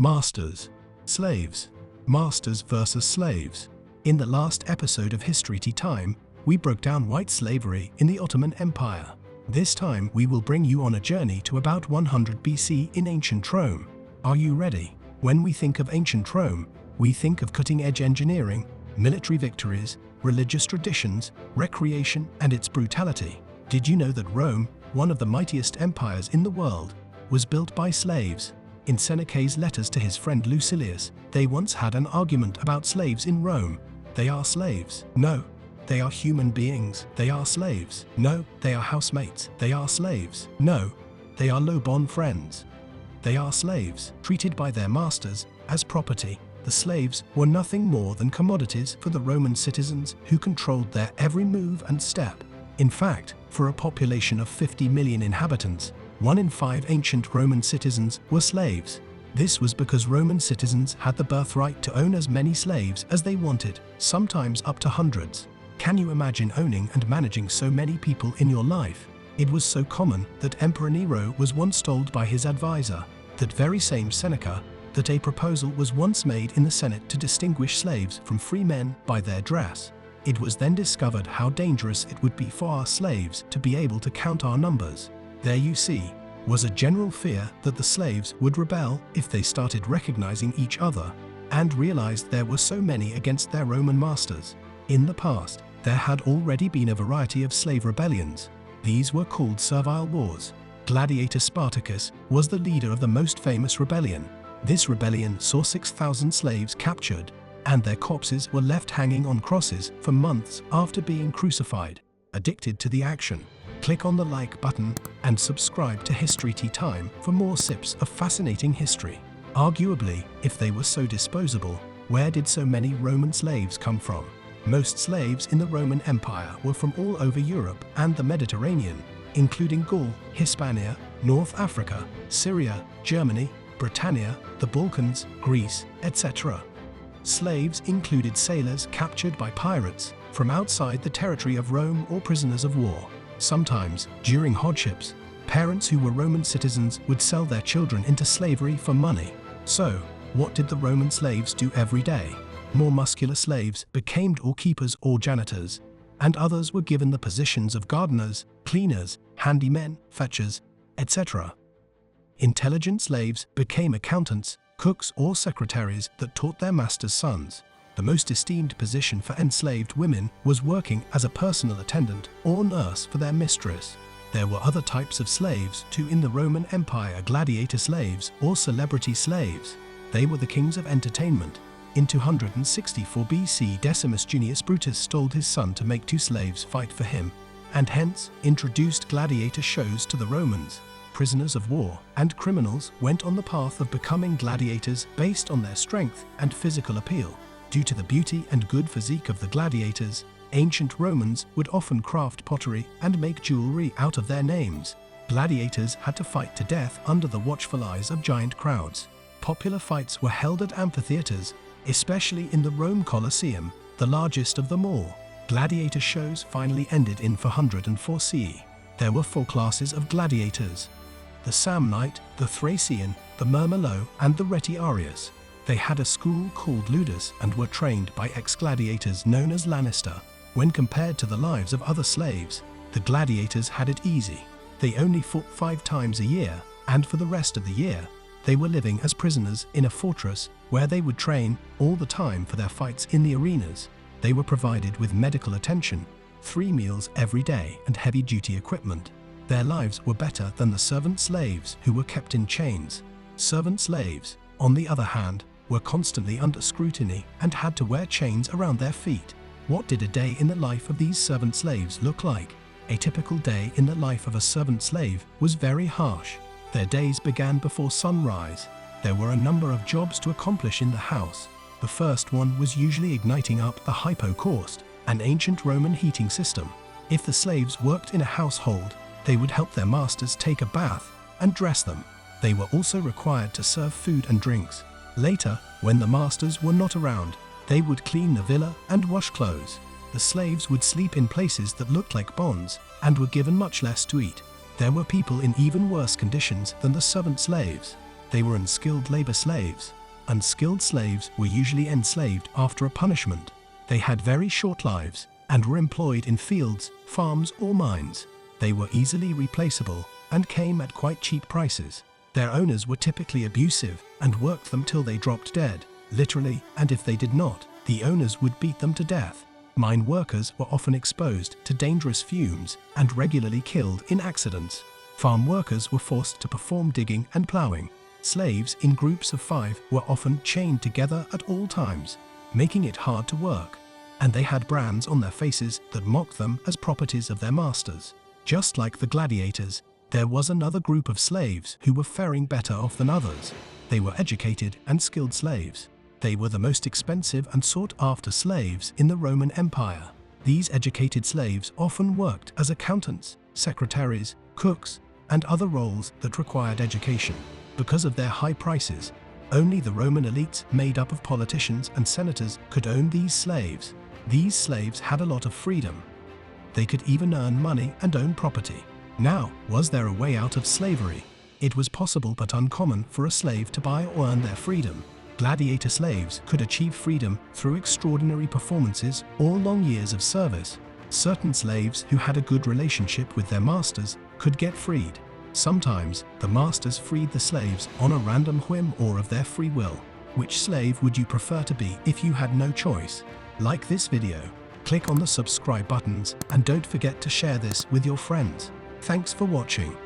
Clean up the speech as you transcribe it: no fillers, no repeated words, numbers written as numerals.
Masters, slaves, masters versus slaves. In the last episode of History Tea Time, we broke down white slavery in the Ottoman Empire. This time we will bring you on a journey to about 100 BC in ancient Rome. Are you ready? When we think of ancient Rome, we think of cutting-edge engineering, military victories, religious traditions, recreation, and its brutality. Did you know that Rome, one of the mightiest empires in the world, was built by slaves? In Seneca's letters to his friend Lucilius, they once had an argument about slaves in Rome. They are slaves. No, they are human beings. They are slaves. No, they are housemates. They are slaves. No, they are low-bond friends. They are slaves, treated by their masters as property. The slaves were nothing more than commodities for the Roman citizens who controlled their every move and step. In fact, for a population of 50 million inhabitants, 1 in 5 ancient Roman citizens were slaves. This was because Roman citizens had the birthright to own as many slaves as they wanted, sometimes up to hundreds. Can you imagine owning and managing so many people in your life? It was so common that Emperor Nero was once told by his advisor, that very same Seneca, that a proposal was once made in the Senate to distinguish slaves from free men by their dress. It was then discovered how dangerous it would be for our slaves to be able to count our numbers. There you see, was a general fear that the slaves would rebel if they started recognizing each other and realized there were so many against their Roman masters. In the past, there had already been a variety of slave rebellions. These were called servile wars. Gladiator Spartacus was the leader of the most famous rebellion. This rebellion saw 6,000 slaves captured, and their corpses were left hanging on crosses for months after being crucified. Addicted to the action? Click on the like button and subscribe to History Tea Time for more sips of fascinating history. Arguably, if they were so disposable, where did so many Roman slaves come from? Most slaves in the Roman Empire were from all over Europe and the Mediterranean, including Gaul, Hispania, North Africa, Syria, Germany, Britannia, the Balkans, Greece, etc. Slaves included sailors captured by pirates from outside the territory of Rome or prisoners of war. Sometimes, during hardships, parents who were Roman citizens would sell their children into slavery for money. So, what did the Roman slaves do every day? More muscular slaves became doorkeepers or janitors, and others were given the positions of gardeners, cleaners, handymen, fetchers, etc. Intelligent slaves became accountants, cooks, or secretaries that taught their masters' sons. The most esteemed position for enslaved women was working as a personal attendant or nurse for their mistress. There were other types of slaves too in the Roman Empire: gladiator slaves or celebrity slaves. They were the kings of entertainment. In 264 BC, Decimus Junius Brutus told his son to make 2 slaves fight for him, and hence introduced gladiator shows to the Romans. Prisoners of war and criminals went on the path of becoming gladiators based on their strength and physical appeal. Due to the beauty and good physique of the gladiators, ancient Romans would often craft pottery and make jewelry out of their names. Gladiators had to fight to death under the watchful eyes of giant crowds. Popular fights were held at amphitheaters, especially in the Rome Colosseum, the largest of them all. Gladiator shows finally ended in 404 CE. There were 4 classes of gladiators: the Samnite, the Thracian, the Murmillo, and the Retiarius. They had a school called Ludus and were trained by ex-gladiators known as Lannister. When compared to the lives of other slaves, the gladiators had it easy. They only fought 5 times a year, and for the rest of the year, they were living as prisoners in a fortress where they would train all the time for their fights in the arenas. They were provided with medical attention, 3 meals every day, and heavy-duty equipment. Their lives were better than the servant slaves who were kept in chains. Servant slaves, on the other hand, were constantly under scrutiny and had to wear chains around their feet. What did a day in the life of these servant slaves look like? A typical day in the life of a servant slave was very harsh. Their days began before sunrise. There were a number of jobs to accomplish in the house. The first one was usually igniting up the hypocaust, an ancient Roman heating system. If the slaves worked in a household, they would help their masters take a bath and dress them. They were also required to serve food and drinks. Later, when the masters were not around, they would clean the villa and wash clothes. The slaves would sleep in places that looked like bonds and were given much less to eat. There were people in even worse conditions than the servant slaves. They were unskilled labor slaves. Unskilled slaves were usually enslaved after a punishment. They had very short lives and were employed in fields, farms, or mines. They were easily replaceable and came at quite cheap prices. Their owners were typically abusive and worked them till they dropped dead, literally, and if they did not, the owners would beat them to death. Mine workers were often exposed to dangerous fumes and regularly killed in accidents. Farm workers were forced to perform digging and plowing. Slaves in groups of 5 were often chained together at all times, making it hard to work. And they had brands on their faces that mocked them as properties of their masters. Just like the gladiators, there was another group of slaves who were faring better off than others. They were educated and skilled slaves. They were the most expensive and sought-after slaves in the Roman Empire. These educated slaves often worked as accountants, secretaries, cooks, and other roles that required education. Because of their high prices, only the Roman elites made up of politicians and senators could own these slaves. These slaves had a lot of freedom. They could even earn money and own property. Now, was there a way out of slavery? It was possible but uncommon for a slave to buy or earn their freedom. Gladiator slaves could achieve freedom through extraordinary performances or long years of service. Certain slaves who had a good relationship with their masters could get freed. Sometimes, the masters freed the slaves on a random whim or of their free will. Which slave would you prefer to be if you had no choice? Like this video, click on the subscribe buttons, and don't forget to share this with your friends. Thanks for watching.